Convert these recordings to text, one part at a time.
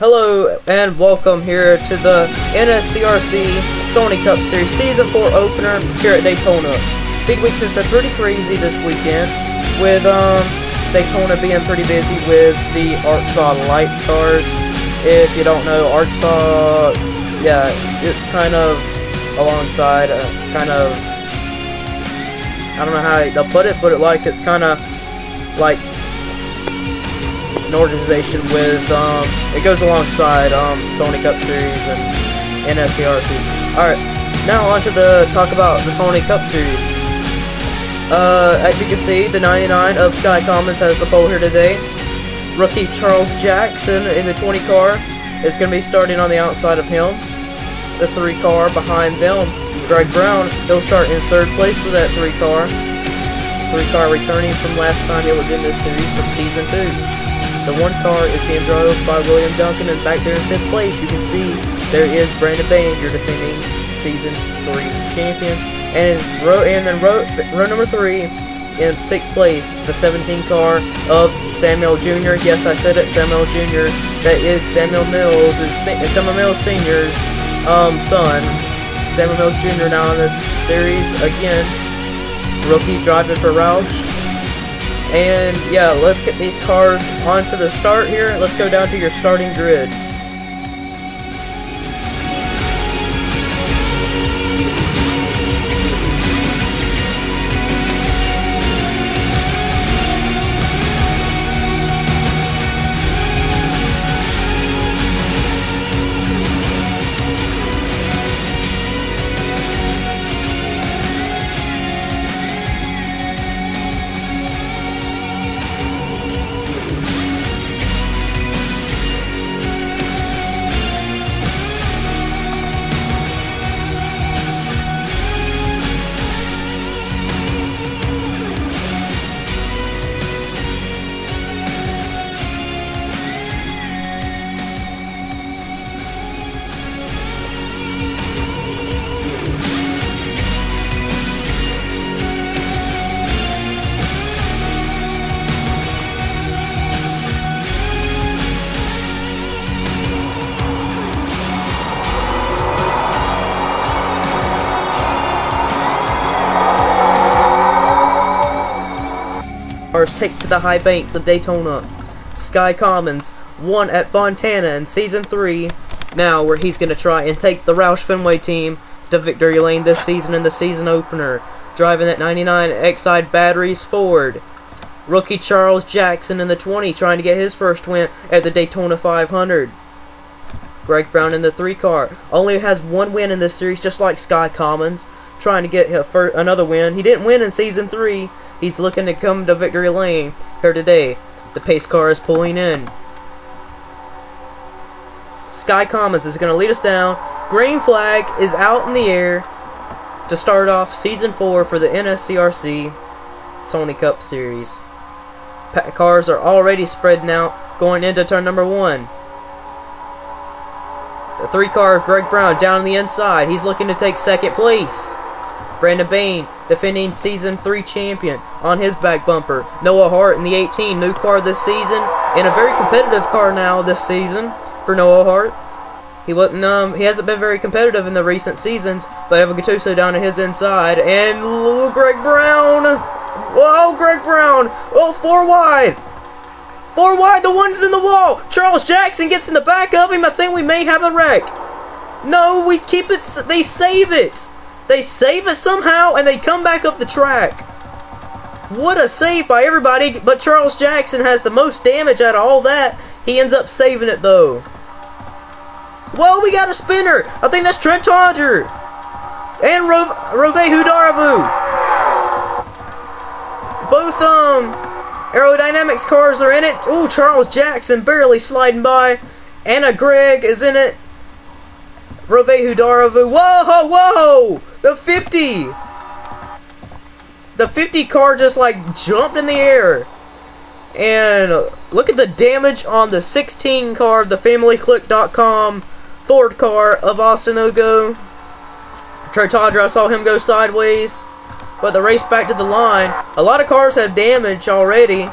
Hello and welcome here to the NSCRC Sony Cup Series Season 4 opener here at Daytona. Speed Weeks has been pretty crazy this weekend, with Daytona being pretty busy with the Arkansas Lights cars. If you don't know, Arkansas, yeah, it's kind of alongside, I don't know how to put it, but like it's kind of like an organization with, it goes alongside Sony Cup Series and NSCRC. Alright, now on to talk about the Sony Cup Series. As you can see, the 99 of Sky Commons has the pole here today. Rookie Charles Jackson in the 20 car is going to be starting on the outside of him. The 3 car behind them, Greg Brown, he'll start in 3rd place for that 3 car. 3 car returning from last time it was in this series for Season 2. The 1 car is being drove by William Duncan, and back there in 5th place, you can see there is Brandon Bain, your defending Season 3 champion. And row number 3, in 6th place, the 17 car of Samuel Jr. Yes, I said it, Samuel Jr. That is Samuel Mills, Samuel Mills Sr.'s son. Samuel Mills Jr. now in this series again. Rookie driving for Roush. And yeah, let's get these cars onto the start here. Let's go down to your starting grid. Take to the high banks of Daytona. Sky Commons won at Fontana in Season 3, now where he's going to try and take the Roush Fenway team to victory lane this season in the season opener, driving that 99 Exide Batteries Ford. Rookie Charles Jackson in the 20 trying to get his first win at the Daytona 500. Greg Brown in the 3 car only has 1 win in this series, just like Sky Commons, trying to get another win. He didn't win in Season 3. He's looking to come to victory lane here today. The pace car is pulling in. Sky Commons is going to lead us down. Green flag is out in the air to start off Season 4 for the NSCRC Sony Cup Series. Cars are already spreading out going into turn number 1. The 3 car of Greg Brown down on the inside. He's looking to take 2nd place. Brandon Bain, defending Season 3 champion, on his back bumper. Noah Hart in the 18, new car this season, and a very competitive car now this season for Noah Hart. He hasn't been very competitive in the recent seasons, but Evan Gattuso down to his inside, and Greg Brown. Whoa, Greg Brown! Oh, 4 wide. 4 wide. The one's in the wall. Charles Jackson gets in the back of him. I think we may have a wreck. No, we keep it. They save it. They save it somehow, and they come back up the track. What a save by everybody, but Charles Jackson has the most damage out of all that. He ends up saving it, though. Whoa, we got a spinner. I think that's Trent Todger. And RW1. Both, aerodynamics cars are in it. Ooh, Charles Jackson barely sliding by. Anna Gregg is in it. RW1. Whoa, whoa! The 50! The 50 car just like jumped in the air. And look at the damage on the 16 car of the FamilyClick.com Ford car of Austin Ogo. Trent Todger, I saw him go sideways. But the race back to the line. A lot of cars have damage already.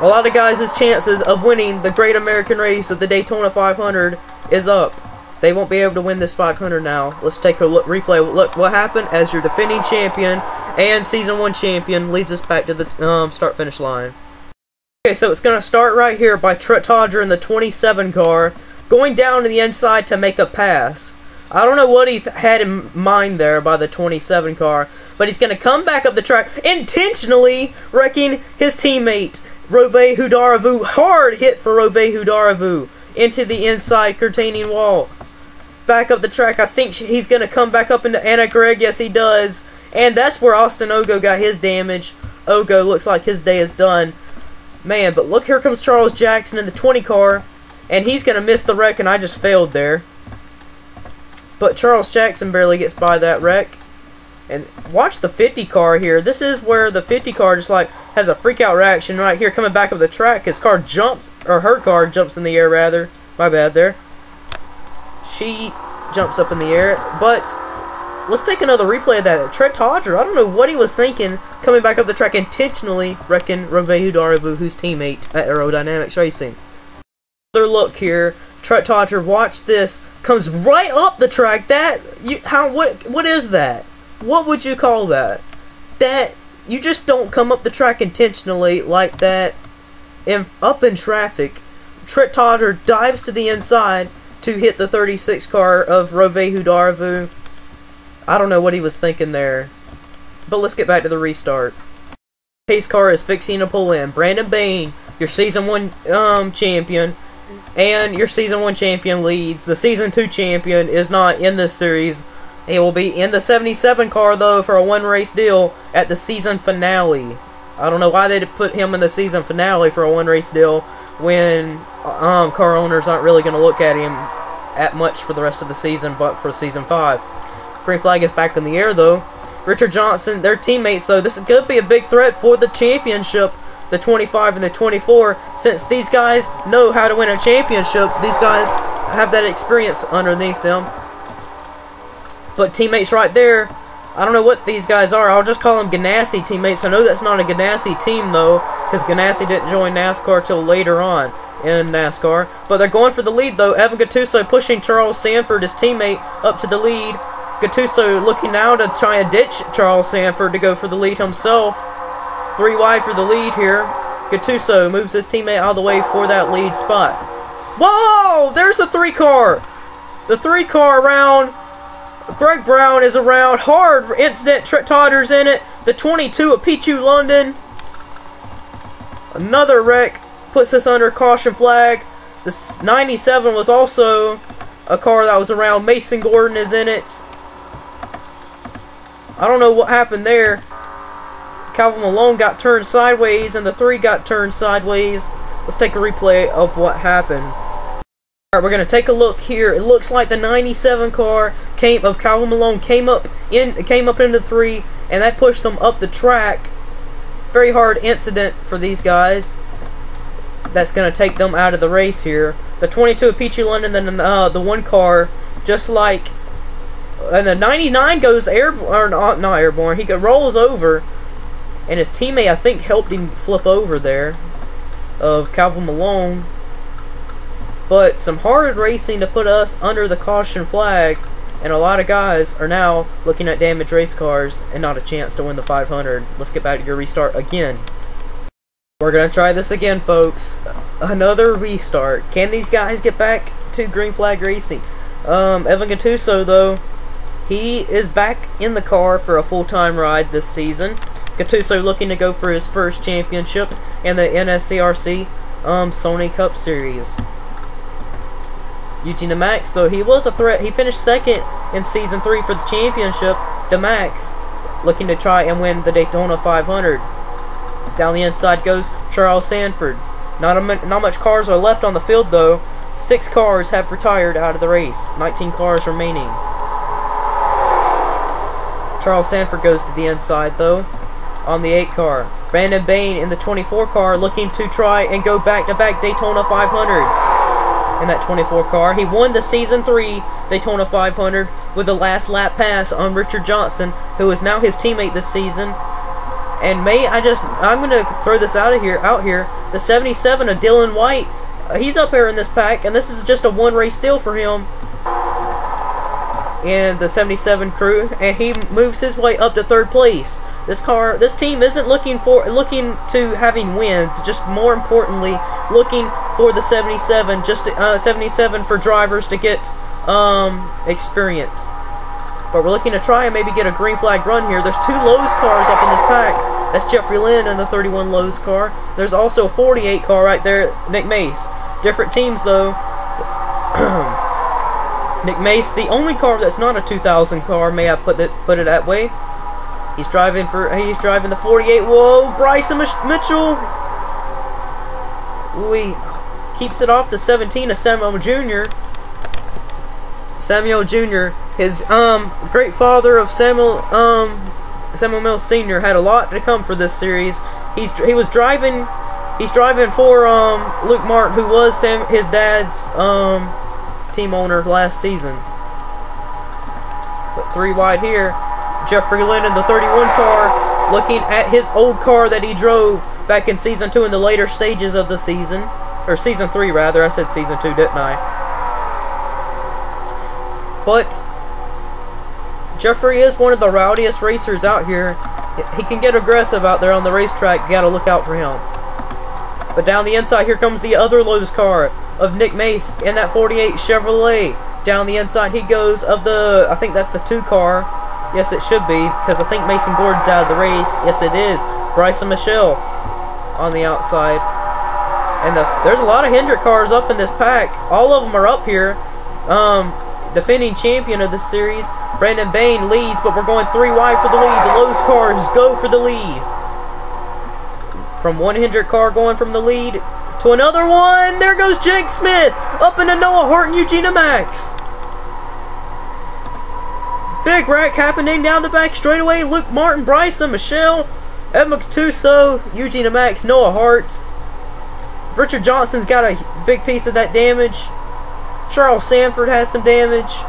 A lot of guys' chances of winning the Great American Race of the Daytona 500 is up. They won't be able to win this 500 now. Let's take a look, replay. Look what happened as your defending champion and Season 1 champion leads us back to the start-finish line. Okay, so it's going to start right here by Trent Todger in the 27 car, going down to the inside to make a pass. I don't know what he had in mind there by the 27 car, but he's going to come back up the track, intentionally wrecking his teammate, Rove Hudaravu. Hard hit for Rove Hudaravu into the inside containing wall. Back up the track. I think he's going to come back up into Anna Gregg. Yes, he does. And that's where Austin Ogo got his damage. Ogo looks like his day is done. Man, but look, here comes Charles Jackson in the 20 car. And he's going to miss the wreck, and I just failed there. But Charles Jackson barely gets by that wreck. And watch the 50 car here. This is where the 50 car just like has a freak out reaction right here coming back up the track. His car jumps, or her car jumps in the air rather. My bad there. She jumps up in the air. But let's take another replay of that. Trent Todger, I don't know what he was thinking coming back up the track, intentionally wrecking Rove Hudaravu, whose teammate at Aerodynamics Racing. Another look here. Trent Todger, watch this. Comes right up the track. What is that? What would you call that? That you just don't come up the track intentionally like that. Up in traffic, Trent Todger dives to the inside to hit the 36 car of Rove Hudaravu. I don't know what he was thinking there. But let's get back to the restart. Pace car is fixing to pull in. Brandon Bain, your Season 1 champion, and your Season 1 champion leads. The Season 2 champion is not in this series. He will be in the 77 car, though, for a one-race deal at the season finale. I don't know why they put him in the season finale for a one-race deal when car owners aren't really going to look at him at much for the rest of the season, but for Season 5. Green flag is back in the air, though. Richard Johnson, their teammates, though. This could be a big threat for the championship, the 25 and the 24, since these guys know how to win a championship. These guys have that experience underneath them. But teammates right there, I don't know what these guys are. I'll just call them Ganassi teammates. I know that's not a Ganassi team, though, because Ganassi didn't join NASCAR till later on in NASCAR. But they're going for the lead, though. Evan Gattuso pushing Charles Sanford, his teammate, up to the lead. Gattuso looking now to try and ditch Charles Sanford to go for the lead himself. 3 wide for the lead here. Gattuso moves his teammate out of the way for that lead spot. Whoa! There's the 3 car! The 3 car around. Greg Brown is around. Hard incident. Trent Todger's in it. The 22 at Pichu London. Another wreck puts us under caution flag. The 97 was also a car that was around. Mason Gordon is in it. I don't know what happened there. Calvin Malone got turned sideways and the 3 got turned sideways. Let's take a replay of what happened. Alright, we're going to take a look here. It looks like the 97 car of Calvin Malone came up into 3, and that pushed them up the track. Very hard incident for these guys. That's going to take them out of the race here. The 22 of Peachy London, and the 1 car, just like, and the 99 goes airborne, or not airborne. He rolls over, and his teammate, I think, helped him flip over there, of Calvin Malone. But some hard racing to put us under the caution flag, and a lot of guys are now looking at damaged race cars and not a chance to win the 500. Let's get back to your restart again. We're going to try this again, folks. Another restart. Can these guys get back to green flag racing? Evan Gattuso, though, he is back in the car for a full-time ride this season. Gattuso looking to go for his first championship in the NSCRC Sony Cup Series. Eugene DeMax, though, he was a threat. He finished 2nd in Season 3 for the championship. DeMax looking to try and win the Daytona 500. Down the inside goes Charles Sanford. Not much cars are left on the field, though. 6 cars have retired out of the race. 19 cars remaining. Charles Sanford goes to the inside, though, on the 8 car. Brandon Bain in the 24 car looking to try and go back-to-back Daytona 500s. In that 24 car, he won the Season 3 Daytona 500 with a last lap pass on Richard Johnson, who is now his teammate this season. And I'm gonna throw this out here. The 77 of Dylan White, he's up here in this pack, and this is just a one race deal for him. And the 77 crew, and he moves his way up to 3rd place. This team isn't looking to having wins, just more importantly, looking for the 77, 77 for drivers to get experience. But we're looking to try and maybe get a green flag run here. There's 2 Lowe's cars up in this pack. That's Jeffrey Lynn in the 31 Lowe's car. There's also a 48 car right there, Nick Mace. Different teams though. Nick Mace, the only car that's not a 2000 car, may I put it that way. He's driving the 48. Whoa, Bryson Mitchell. He keeps it off the 17 of Samuel Jr. Samuel Jr. His great father of Samuel Mills Sr. had a lot to come for this series. He's driving for Luke Martin, who was his dad's team owner last season. But 3 wide here. Jeffrey Lynn in the 31 car, looking at his old car that he drove back in Season 2 in the later stages of the season. Or Season 3 rather, I said Season 2, didn't I? But Jeffrey is one of the rowdiest racers out here. He can get aggressive out there on the racetrack. You gotta look out for him. But down the inside, here comes the other Lowe's car of Nick Mace in that 48 Chevrolet. Down the inside he goes of the, I think that's the 2 car. Yes, it should be, because I think Mason Gordon's out of the race. Yes, it is. Bryson Michelle on the outside. And there's a lot of Hendrick cars up in this pack. All of them are up here. Defending champion of this series, Brandon Bain leads, but we're going 3 wide for the lead. The Lowe's cars go for the lead. From one Hendrick car going from the lead to another one. There goes Jake Smith up into Noah Hart and Eugenia Max. Big wreck happening down the back straightaway. Luke Martin, Bryson Michelle, Edmund Gattuso, Eugenia Max, Noah Hart. Richard Johnson's got a big piece of that damage. Charles Sanford has some damage.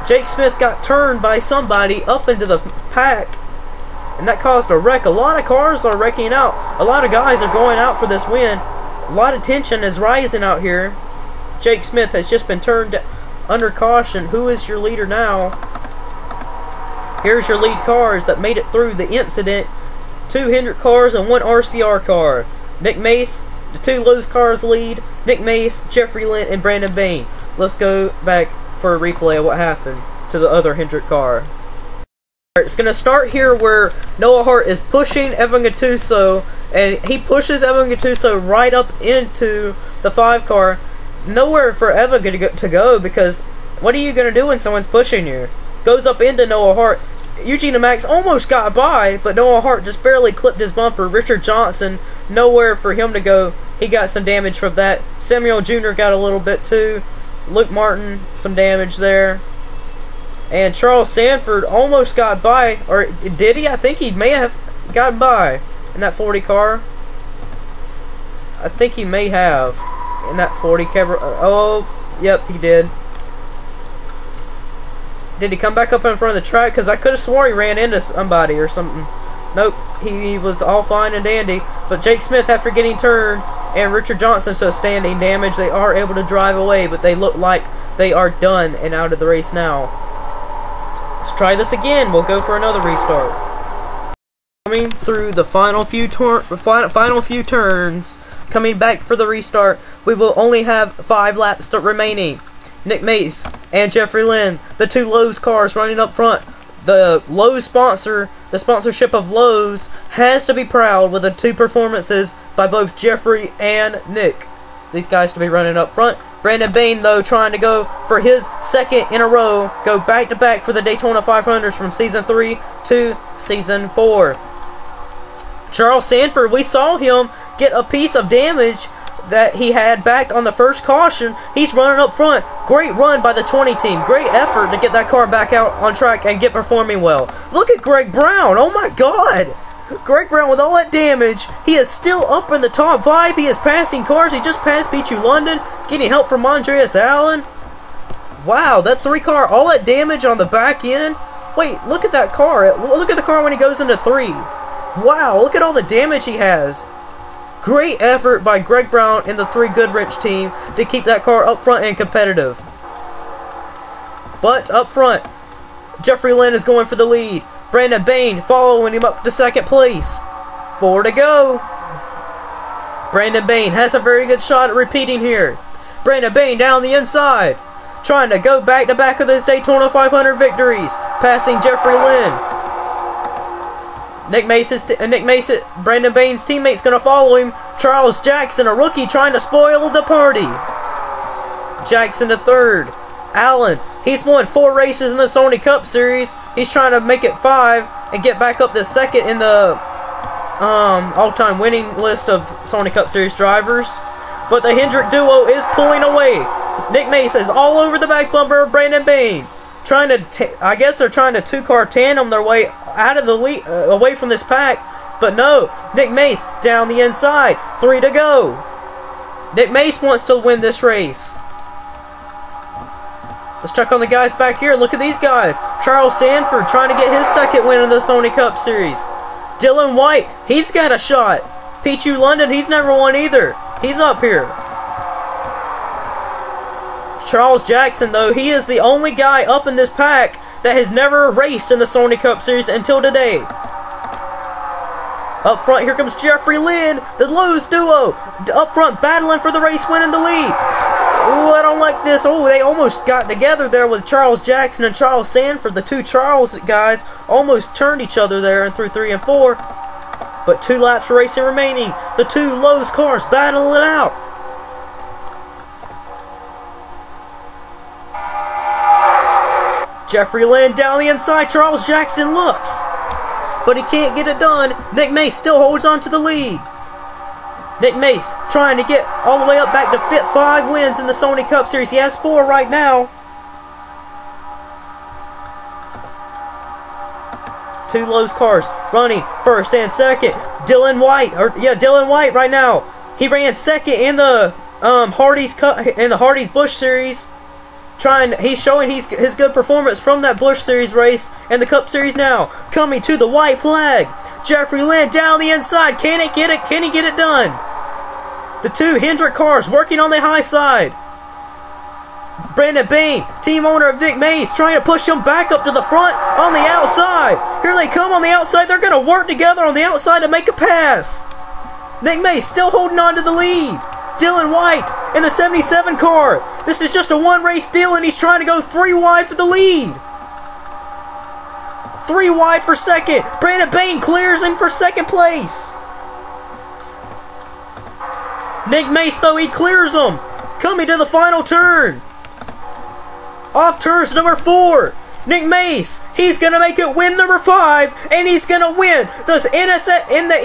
Jake Smith got turned by somebody up into the pack, and that caused a wreck. A lot of cars are wrecking out. A lot of guys are going out for this win. A lot of tension is rising out here. Jake Smith has just been turned under caution. Who is your leader now? Here's your lead cars that made it through the incident. 2 Hendrick cars and 1 RCR car. Nick Mace, the 2 Lowe's cars lead. Nick Mace, Jeffrey Lynn, and Brandon Bain. Let's go back for a replay of what happened to the other Hendrick car. It's going to start here where Noah Hart is pushing Evan Gattuso, and he pushes Evan Gattuso right up into the 5 car. Nowhere for Evan to go, because what are you going to do when someone's pushing you? Goes up into Noah Hart. Eugenia Max almost got by, but Noah Hart just barely clipped his bumper. Richard Johnson, nowhere for him to go. He got some damage from that. Samuel Jr. got a little bit too. Luke Martin, some damage there. And Charles Sanford almost got by, or did he? I think he may have gotten by in that 40 car. I think he may have in that 40 car. Oh, yep, he did. Did he come back up in front of the track? Because I could have swore he ran into somebody or something. Nope, he was all fine and dandy. But Jake Smith, after getting turned, and Richard Johnson sustaining damage, they are able to drive away, but they look like they are done and out of the race now. Let's try this again. We'll go for another restart. Coming through the final few turns, coming back for the restart, we will only have 5 laps remaining. Nick Mace and Jeffrey Lynn, the 2 Lowe's cars running up front. The Lowe's sponsor, the sponsorship of Lowe's, has to be proud with the 2 performances by both Jeffrey and Nick. These guys to be running up front. Brandon Bain, though, trying to go for his 2nd in a row, go back-to-back for the Daytona 500s from Season 3 to Season 4. Charles Sanford, we saw him get a piece of damage that he had back on the first caution. He's running up front. Great run by the 20 team. Great effort to get that car back out on track and get performing well. Look at Greg Brown. Oh my God. Greg Brown with all that damage. He is still up in the top 5. He is passing cars. He just passed Pichu London. Getting help from Andreas Allen. Wow, that 3 car, all that damage on the back end. Wait, look at that car. Look at the car when he goes into 3. Wow, look at all the damage he has. Great effort by Greg Brown and the 3 Goodwrench team to keep that car up front and competitive. But up front, Jeffrey Lynn is going for the lead. Brandon Bain following him up to 2nd place. 4 to go. Brandon Bain has a very good shot at repeating here. Brandon Bain down the inside, trying to go back-to-back of his Daytona 500 victories, passing Jeffrey Lynn. Brandon Bain's teammate's going to follow him. Charles Jackson, a rookie, trying to spoil the party. Jackson to 3rd. Allen, he's won 4 races in the Sony Cup Series. He's trying to make it 5 and get back up to 2nd in the all-time winning list of Sony Cup Series drivers. But the Hendrick duo is pulling away. Nick Mace is all over the back bumper of Brandon Bain. Trying to, I guess they're trying to 2-car tandem their way out of the lead, away from this pack. But no, Nick Mace down the inside. 3 to go. Nick Mace wants to win this race. Let's check on the guys back here. Look at these guys. Charles Sanford trying to get his 2nd win in the Sony Cup Series. Dylan White, he's got a shot. Pichu London, he's never won either. He's up here. Charles Jackson, though, he is the only guy up in this pack that has never raced in the Sony Cup Series until today. Up front, here comes Jeffrey Lynn, the Lowe's duo. Up front, battling for the race win in the lead. Ooh, I don't like this. Oh, they almost got together there with Charles Jackson and Charles Sanford. The 2 Charles guys almost turned each other there and through 3 and 4. But 2 laps of racing remaining. The 2 Lowe's cars battle it out. Jeffrey Lynn down the inside. Charles Jackson looks, but he can't get it done. Nick Mace still holds on to the lead. Nick Mace trying to get all the way up back to 5 wins in the Sony Cup Series. He has 4 right now. 2 Lowe's cars running 1st and 2nd. Dylan White right now. He ran 2nd in the Hardy's Busch Series. He's showing his good performance from that Busch Series race and the Cup Series now. Coming to the white flag. Jeffrey Lynn down the inside. Can he get it? Can he get it done? The 2 Hendrick cars working on the high side. Brandon Bain, team owner of Nick Mace, trying to push him back up to the front on the outside. Here they come on the outside. They're going to work together on the outside to make a pass. Nick Mace still holding on to the lead. Dylan White in the 77 car. This is just a 1-race deal, and he's trying to go 3 wide for the lead. 3 wide for 2nd. Brandon Bain clears him for 2nd place. Nick Mace, though, he clears him. Coming to the final turn. Off turns number 4. Nick Mace, he's going to make it win number 5, and he's going to win the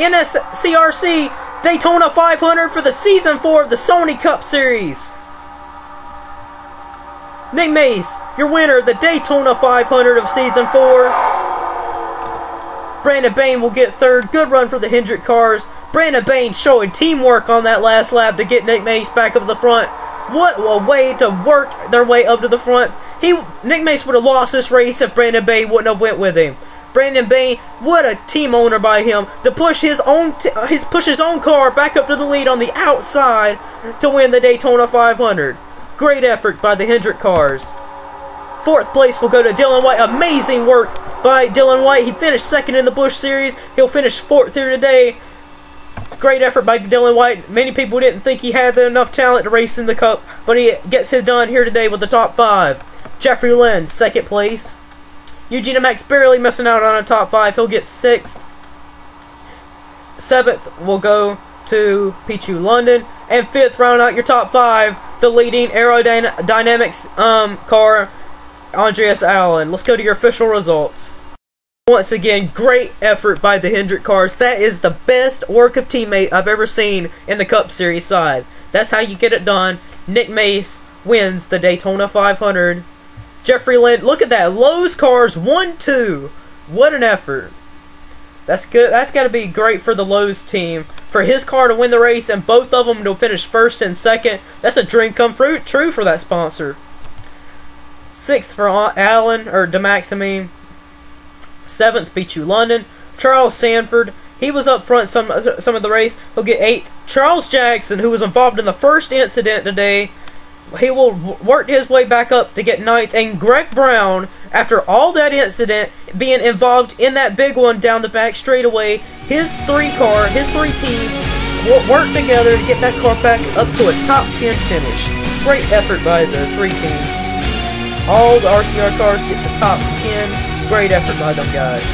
NSCRC Daytona 500 for the Season 4 of the Sony Cup Series. Nick Mace, your winner of the Daytona 500 of Season 4. Brandon Bain will get 3rd. Good run for the Hendrick cars. Brandon Bain showing teamwork on that last lap to get Nick Mace back up to the front. What a way to work their way up to the front. Nick Mace would have lost this race if Brandon Bain wouldn't have went with him. Brandon Bain, what a team owner by him to push his own car back up to the lead on the outside to win the Daytona 500. Great effort by the Hendrick cars. 4th place will go to Dylan White. Amazing work by Dylan White. He finished 2nd in the Busch Series. He'll finish 4th here today. Great effort by Dylan White. Many people didn't think he had enough talent to race in the Cup, but he gets his done here today with the top 5. Jeffrey Lynn, 2nd place. Eugene Max barely missing out on a top 5. He'll get 6th. 7th will go to Pichu London. And 5th, round out your top 5, the leading aerodynamics car, Andreas Allen. Let's go to your official results. Once again, great effort by the Hendrick cars. That is the best work of teammate I've ever seen in the Cup Series side. That's how you get it done. Nick Mace wins the Daytona 500. Jeffrey Lynn, look at that. Lowe's cars 1-2. What an effort. That's good. That's got to be great for the Lowe's team. For his car to win the race and both of them to finish 1st and 2nd. That's a dream come true for that sponsor. 6th for Allen, or DeMax, I mean. 7th, beat you London. Charles Sanford, he was up front some of the race. He'll get 8th. Charles Jackson, who was involved in the first incident today, he will work his way back up to get 9th. And Greg Brown, after all that incident, being involved in that big one down the back straightaway, his 3 team will work together to get that car back up to a top 10 finish. Great effort by the 3 team. All the RCR cars gets a top 10. Great effort by them guys.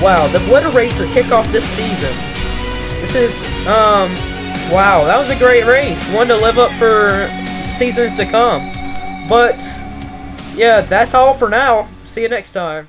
Wow, what a race to kick off this season. This is, wow, that was a great race. One to live up for seasons to come. But, yeah, that's all for now. See you next time.